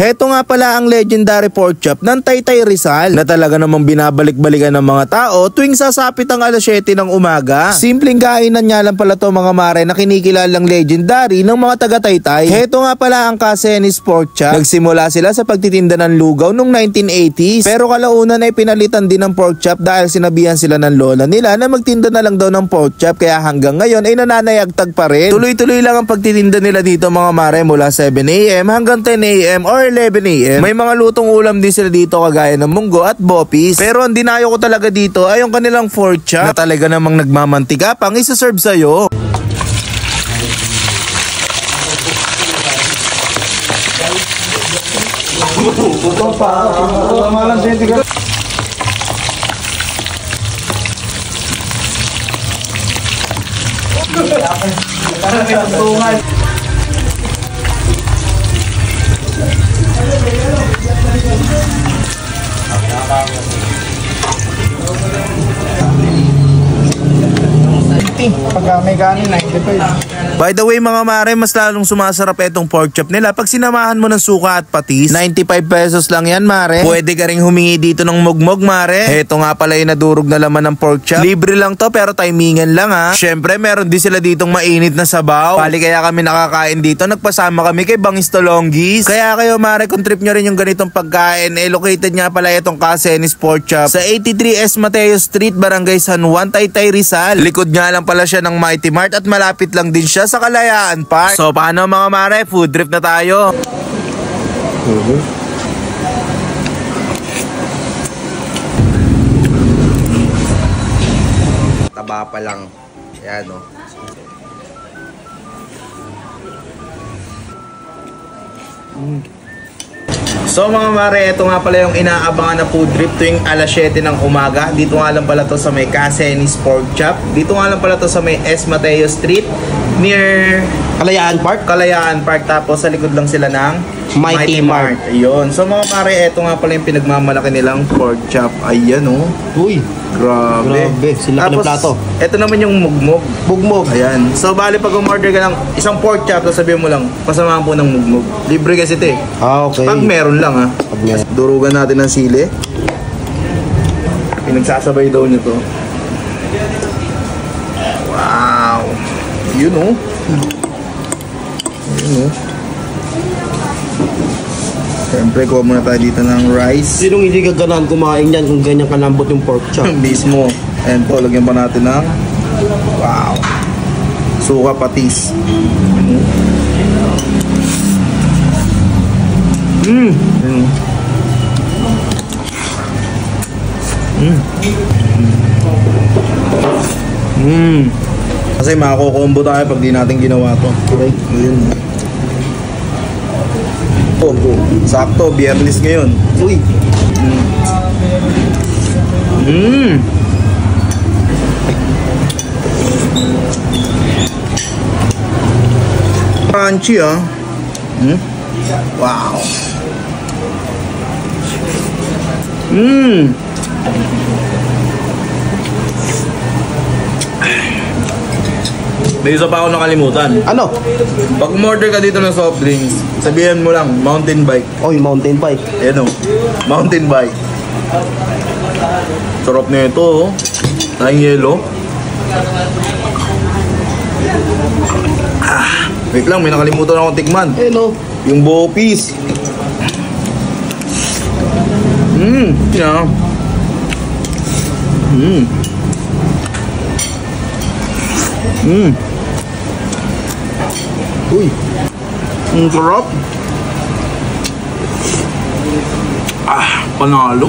Heto nga pala ang legendary pork chop ng Taytay Rizal na talaga namang binabalik-balikan ng mga tao tuwing sasapit ang alas 7 ng umaga. Simpleng kainan nga lang pala to mga mare na kinikilalang legendary ng mga taga Taytay. Heto nga pala ang Casenis pork chop. Nagsimula sila sa pagtitinda ng lugaw noong 1980s pero kalaunan ay pinalitan din ng pork chop dahil sinabihan sila ng lola nila na magtinda na lang daw ng pork chop kaya hanggang ngayon ay nananayagtag pa rin. Tuloy-tuloy lang ang pagtitinda nila dito mga mare mula 7 AM hanggang 10 AM or 11 AM. May mga lutong ulam din sila dito kagaya ng munggo at bopis. Pero ang dinayo ko talaga dito ay yung kanilang pork chop na talaga namang nagmamantika pang isa-serve sa'yo. Pagka may kanin, 95. By the way mga mare, mas lalong sumasarap itong pork chop nila pag sinamahan mo ng suka at patis. 95 pesos lang yan mare. Pwede ka ring humingi dito ng mugmog mare. Heto nga pala yung nadurog na laman ng pork chop. Libre lang to pero timingan lang ha. Syempre meron din sila ditong mainit na sabaw. Bali kaya kami nakakain dito, nagpasama kami kay Bangis Tolonggis. Kaya kayo mare, kung trip nyo rin yung ganitong pagkain, located nga pala itong Casenis pork chop sa 83S Mateo Street, Barangay San Juan, Taytay Rizal. Likod nga lang pala siya ng Mighty Mart at malapit lang din siya sa Kalayaan Park. So paano mga mare, food trip na tayo. Taba pa lang. Yan o. So mga mare, ito nga pala yung inaabangan na food trip tuwing alas 7 ng umaga. Dito nga lang pala to sa may Casenis pork chop. Dito nga lang pala to sa may S. Mateo Street near Kalayaan Park. Kalayaan Park. Tapos sa likod lang sila ng Mighty Mart. Ayun. So mga mare, ito nga pala yung pinagmamalaki nilang pork chop. Ayan o. Uy, grabe. Sila ng plato. Ito naman yung mugmog. Bugmog. Ayan. So bali pag umorder ka ng isang pork chop, tapos sabihin mo lang, pasamahan po ng mugmog. Libre kasi ito eh. Ah, okay. Pag meron lang ha. Pag meron. Durugan natin ng sili. Pinagsasabay daw nyo to. Wow. Yun o. Yun o. Siyempre, kuha muna tayo dito ng rice. Sinong hindi gaganahan kumain yan kung ganyan kalambot yung pork chop? Mismo. And po, lagyan pa natin ng wow. Suka patis. Kasi makakukombo tayo pag di natin ginawa to. Okay. Ayun. Sakto, biyernes ngayon. Uy. Crunchy ah. Wow. May isa pa ako nakalimutan. Ano? Pag umorder ka dito ng soft drinks, sabihan mo lang, mountain bike. Oy, mountain bike. Ayan o, mountain bike. Sarap na ito oh. Tayong yelo. Wait lang, may nakalimutan akong tikman. Eh no. Yung bopis. Yeah. Uy. Ang sarap. Panalo.